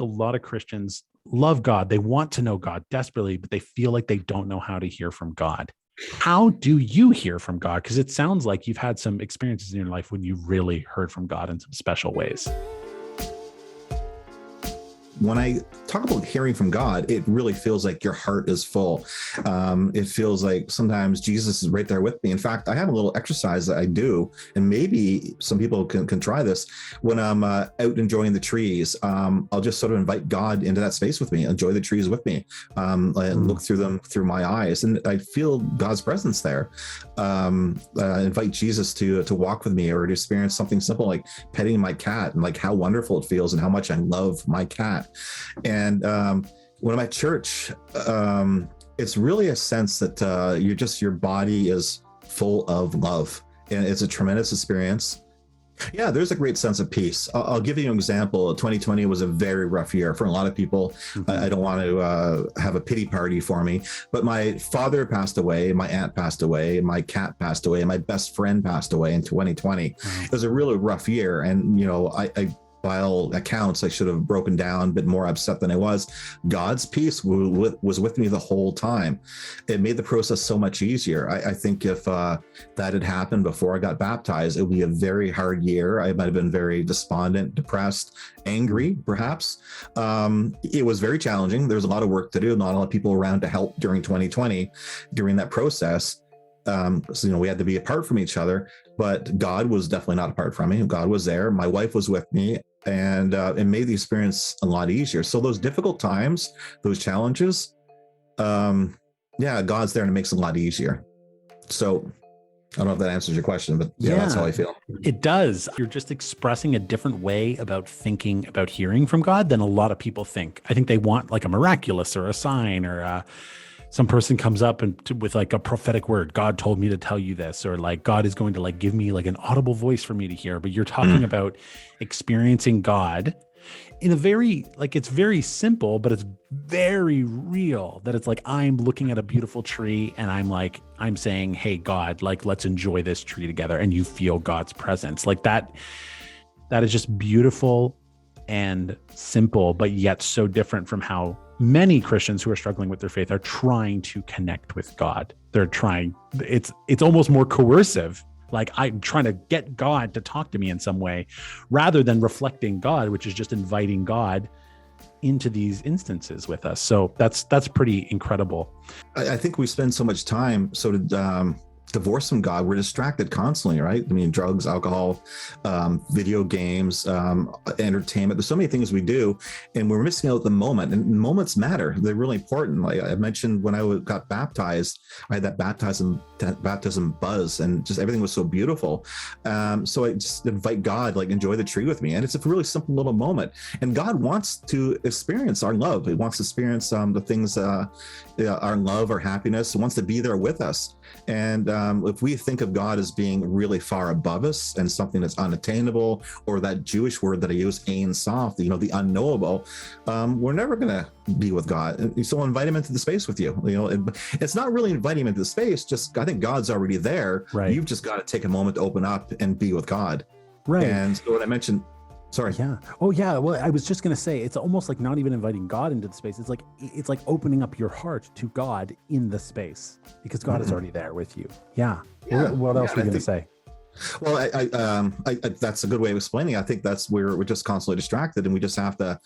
a lot of Christians love God. They want to know God desperately, but they feel like they don't know how to hear from God. How do you hear from God? Because it sounds like you've had some experiences in your life when you really heard from God in some special ways. When I talk about hearing from God, it really feels like your heart is full. It feels like sometimes Jesus is right there with me. In fact, I have a little exercise that I do, and maybe some people can try this. When I'm out enjoying the trees, I'll just sort of invite God into that space with me, enjoy the trees with me, and look through them through my eyes. And I feel God's presence there. Invite Jesus to walk with me, or to experience something simple like petting my cat, and like how wonderful it feels and how much I love my cat. And when I'm at church, it's really a sense that your body is full of love, and it's a tremendous experience. Yeah, there's a great sense of peace. I'll give you an example. 2020 was a very rough year for a lot of people. I don't want to have a pity party for me, but my father passed away, my aunt passed away, my cat passed away, and my best friend passed away in 2020. It was a really rough year. And, by all accounts, I should have broken down, a bit more upset than I was. God's peace was with me the whole time. It made the process so much easier. I think if that had happened before I got baptized, it would be a very hard year. I might have been very despondent, depressed, angry, perhaps. It was very challenging. There was a lot of work to do, not a lot of people around to help during 2020, during that process. So, we had to be apart from each other, but God was definitely not apart from me. God was there. My wife was with me, and it made the experience a lot easier. So those difficult times, those challenges, God's there, and it makes it a lot easier. So I don't know if that answers your question, but that's how I feel. It does. You're just expressing a different way about thinking about hearing from God than a lot of people think. I think they want like a miraculous or a sign, or some person comes up with like a prophetic word. God told me to tell you this, or like God is going to like give me like an audible voice for me to hear. But you're talking about experiencing God in a very, like, it's very simple, but it's very real. That it's like, I'm looking at a beautiful tree and I'm saying, hey, God, like, let's enjoy this tree together. And you feel God's presence like that. That is just beautiful and simple, but yet so different from how many Christians who are struggling with their faith are trying to connect with God. They're trying, it's almost more coercive. Like, I'm trying to get God to talk to me in some way, rather than reflecting God, which is just inviting God into these instances with us. So that's pretty incredible. I think we spend so much time sort of divorced from God. We're distracted constantly, right? I mean, drugs, alcohol, video games, entertainment. There's so many things we do, and we're missing out the moment. And moments matter. They're really important. Like I mentioned, when I got baptized, I had that baptism buzz, and just everything was so beautiful. So I just invite God, like, enjoy the tree with me. And it's a really simple little moment. And God wants to experience our love. He wants to experience the things, our love, our happiness. He wants to be there with us. And if we think of God as being really far above us and something that's unattainable, or that Jewish word that I use, Ein Sof, the unknowable, we're never going to be with God. So invite him into the space with you. It's not really inviting him into the space. Just, I think God's already there. Right. You've just got to take a moment to open up and be with God. Right. And so what I mentioned. Sorry. Yeah. Oh, yeah. Well, I was just going to say, it's almost like not even inviting God into the space. It's like opening up your heart to God in the space, because God is already there with you. Yeah. What else were you going to say? Well, I that's a good way of explaining. I think that's where we're just constantly distracted, and we just have to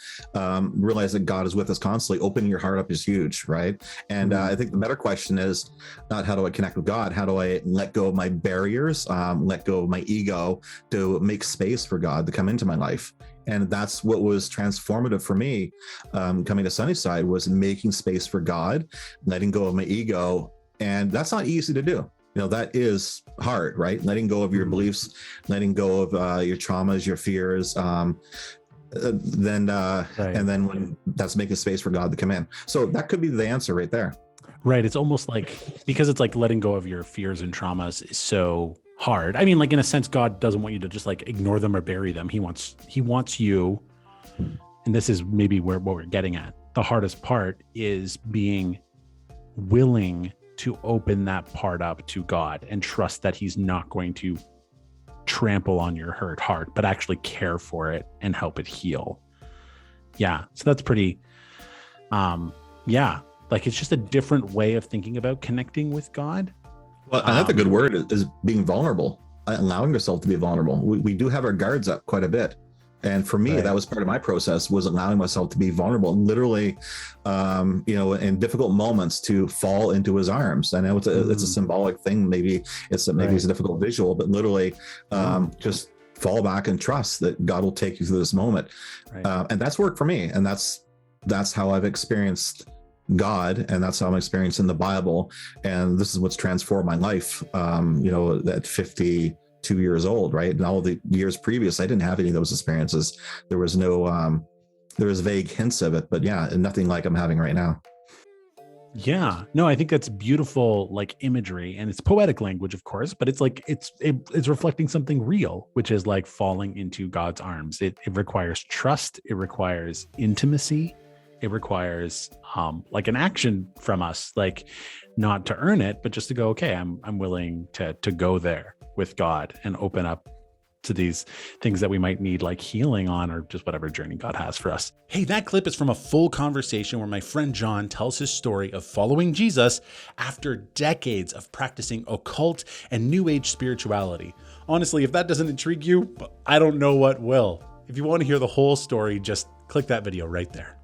realize that God is with us constantly. Opening your heart up is huge, right? And I think the better question is not how do I connect with God? How do I let go of my barriers, let go of my ego to make space for God to come into my life? And that's what was transformative for me coming to Sunnyside, was making space for God, letting go of my ego. And that's not easy to do. That is hard, right? Letting go of your beliefs, letting go of your traumas, your fears, right. And then when that's making space for God to come in. So that could be the answer right there. Right. It's almost like, because it's like letting go of your fears and traumas is so hard. I mean, like, in a sense, God doesn't want you to just like ignore them or bury them. He wants you, and this is maybe what we're getting at. The hardest part is being willing to open that part up to God and trust that he's not going to trample on your hurt heart, but actually care for it and help it heal. Yeah. So that's pretty, yeah, like it's just a different way of thinking about connecting with God. Well, another good word is being vulnerable, allowing yourself to be vulnerable. We do have our guards up quite a bit. And for me, Right. that was part of my process, was allowing myself to be vulnerable, literally, in difficult moments to fall into his arms. I know it's a symbolic thing. Maybe it's a difficult visual, but literally just fall back and trust that God will take you through this moment. Right. And that's worked for me. And that's how I've experienced God, and that's how I'm experiencing the Bible. And this is what's transformed my life, at 52 years old, right? And all the years previous, I didn't have any of those experiences. There was there was vague hints of it, but yeah, nothing like I'm having right now. Yeah. No, I think that's beautiful, like imagery, and it's poetic language, of course, but it's like it's reflecting something real, which is like falling into God's arms. It requires trust. It requires intimacy. It requires like an action from us, like not to earn it, but just to go, okay, I'm willing to go there with God and open up to these things that we might need like healing on, or just whatever journey God has for us. Hey, that clip is from a full conversation where my friend John tells his story of following Jesus after decades of practicing occult and new age spirituality. Honestly, if that doesn't intrigue you, I don't know what will. If you want to hear the whole story, just click that video right there.